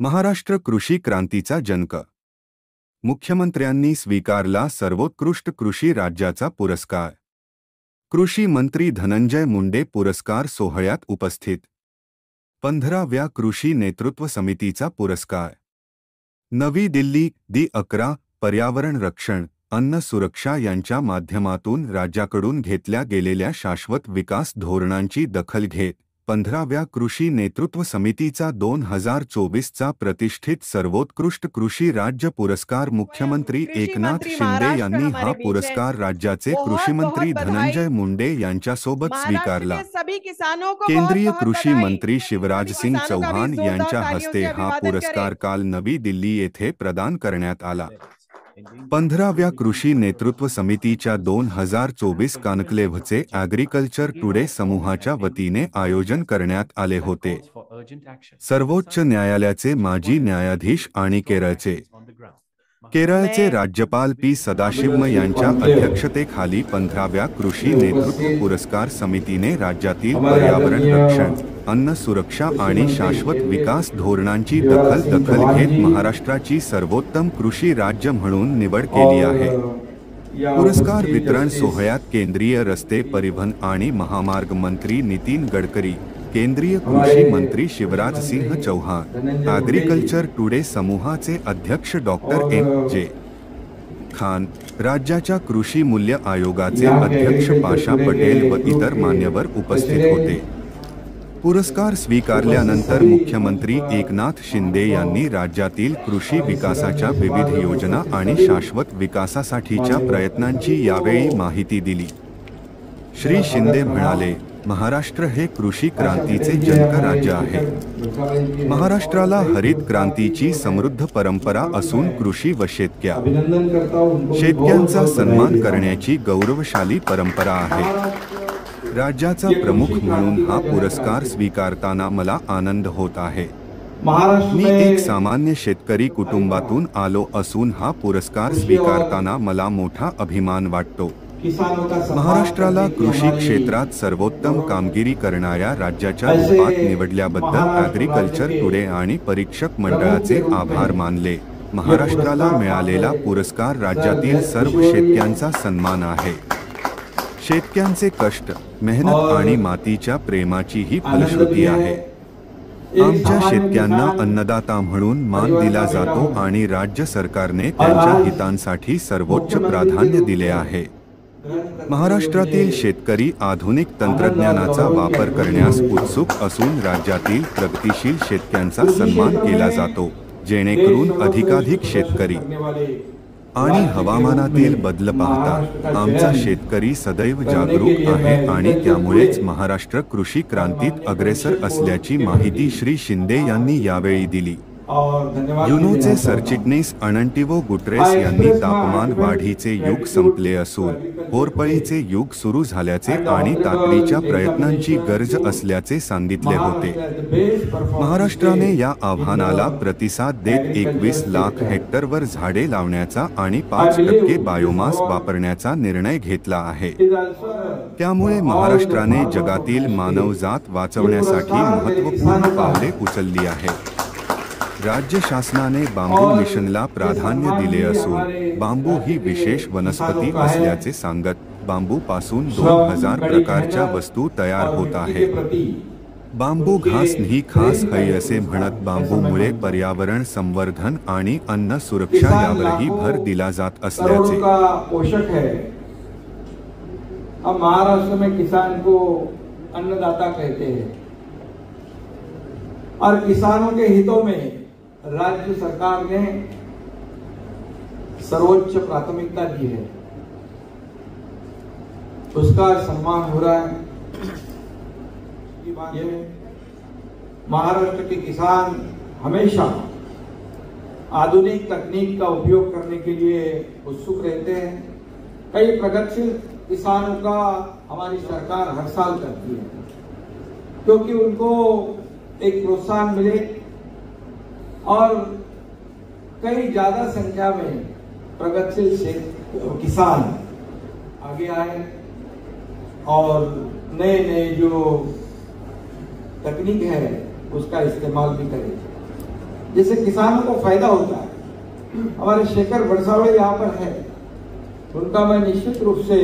महाराष्ट्र कृषी क्रांतीचा जनक. मुख्यमंत्र्यांनी स्वीकारला सर्वोत्कृष्ट कृषी राज्याचा पुरस्कार. कृषी मंत्री धनंजय मुंडे पुरस्कार सोहळ्यात उपस्थित. 15व्या कृषी नेतृत्व समितीचा पुरस्कार. नवी दिल्ली. दि-11 पर्यावरण रक्षण, अन्न सुरक्षा यांच्या माध्यमातून राज्याकडून घेतल्या गेलेल्या शाश्वत विकास धोरणांची दखल घेत 15व्या कृषी नेतृत्व समितीचा 2024चा प्रतिष्ठित सर्वोत्कृष्ट कृषी राज्य पुरस्कार मुख्यमंत्री एकनाथ शिंदे यांनी हा पुरस्कार राज्याचे कृषीमंत्री धनंजय मुंडे यांच्यासोबत स्वीकारला. केंद्रीय कृषी मंत्री शिवराज सिंग चौहान यांच्या हस्ते हा पुरस्कार काल नवी दिल्ली येथे प्रदान करण्यात आला. 15व्या कृषी नेतृत्व समितीच्या 2024 कॉन्क्लेव्हचे ॲग्रिकल्चर टुडे समूहाच्या वतीने आयोजन करण्यात आले होते. सर्वोच्च न्यायालयाचे माजी न्यायाधीश आणि केरळचे राज्यपाल पी सदाशिवम यांच्या अध्यक्षतेखाली 15व्या कृषी नेतृत्व पुरस्कार समितीने राज्यातील पर्यावरण रक्षण, अन्न सुरक्षा आणि शाश्वत विकास धोरणांची दखल घेत महाराष्ट्राची सर्वोत्तम कृषी राज्य म्हणून निवड केली आहे. पुरस्कार वितरण सोहळ्यात केंद्रीय रस्ते परिवहन आणि महामार्ग मंत्री नितीन गडकरी, केंद्रीय कृषी मंत्री शिवराज सिंह चौहान, ॲग्रिकल्चर टुडे समूहाचे अध्यक्ष डॉक्टर एम.जे. खान, राज्याच्या कृषी मूल्य आयोगाचे अध्यक्ष पाशा पटेल व इतर मान्यवर उपस्थित होते. पुरस्कार स्वीकारल्यानंतर मुख्यमंत्री एकनाथ शिंदे यांनी राज्यातील कृषी विकासाच्या विविध योजना आणि शाश्वत विकासासाठीच्या प्रयत्नांची यावेळी माहिती दिली. श्री शिंदे म्हणाले, महाराष्ट्र हे कृषी क्रांतीचे जनक राज्य आहे. महाराष्ट्राला हरित क्रांतीची समृद्ध परंपरा असून कृषी व शेतकऱ्यांचा सन्मान करण्याची गौरवशाली परंपरा आहे. राज्याचा प्रमुख म्हणून हा पुरस्कार स्वीकारताना मला आनंद होत आहे. मी एक सामान्य शेतकरी कुटुंबातून आलो असून हा पुरस्कार स्वीकारताना मला मोठा अभिमान वाटतो. महाराष्ट्राला कृषी क्षेत्रात सर्वोत्तम कामगिरी करणाऱ्या राज्याच्या रूपात निवडल्याबद्दल ॲग्रिकल्चर टुडे आणि परीक्षक मंडळाचे आभार मानले. महाराष्ट्राला मिळालेला पुरस्कार राज्यातील सर्व शेतकऱ्यांचा सन्मान आहे. शेतकऱ्यांचे कष्ट, मेहनत आणि मातीच्या प्रेमाची ही फलश्रुती आहे. आमच्या शेतकऱ्यांना अन्नदाता म्हणून मान दिला जातो आणि राज्य सरकारने त्यांच्या हितांसाठी सर्वोच्च प्राधान्य दिले आहे. महाराष्ट्रातील शेतकरी आधुनिक तंत्रज्ञानाचा वापर करण्यास उत्सुक असून राज्यातील प्रगतिशील शेतकऱ्यांचा सन्मान केला जातो, जेणेकरून अधिकाधिक शेतकरी आणि हवामानातील बदल पाहता आमचा शेतकरी सदैव जागरूक आहे आणि त्यामुळेच महाराष्ट्र कृषी क्रांतीत अग्रेसर असल्याची माहिती श्री शिंदे यांनी यावेळी दिली. युनोचे सरचिटणीस अनंटिवो गुटरेस यांनी तापमान वाढीचे युग संपले असून होरपळीचे युग सुरू झाल्याचे आणि तातडीच्या प्रयत्नांची गरज असल्याचे सांगितले होते. महाराष्ट्राने या आव्हानाला प्रतिसाद देत 21 लाख हेक्टरवर झाडे लावण्याचा आणि 5% बायोमास वापरण्याचा निर्णय घेतला आहे. त्यामुळे महाराष्ट्राने जगातील मानवजात वाचवण्यासाठी महत्त्वपूर्ण पावले उचलली आहेत. राज्य शासनाने बांबू मिशनला प्राधान्य दिले असून बांबू ही विशेष वनस्पती असल्याचे सांगत बांबूपासून 2000 प्रकारच्या वस्तू तयार होत आहेत. बांबू घास ही खास है असे म्हणत बांबूमुळे पर्यावरण संवर्धन आणि अन्न सुरक्षा यावरही भर दिला जात असल्याचे. महाराष्ट्र में किसान को अन्नदाता कहते हैं और किसानों के हितों में राज्य सरकार ने सर्वोच्च प्राथमिकता दी है, उसका सम्मान हो रहा है. ये महाराष्ट्र के किसान हमेशा आधुनिक तकनीक का उपयोग करने के लिए उत्सुक रहते हैं. कई प्रगतिशील किसानों का हमारी सरकार हर साल करती है, क्योंकि उनको एक प्रोत्साहन मिले और कई ज्यादा संख्या में प्रगतिशील किसान आगे आए और नए जो तकनीक है उसका इस्तेमाल भी करें. जिससे किसानों को फायदा होता है। हमारे शेखर बरसावड़े यहाँ पर है, उनका मैं निश्चित रूप से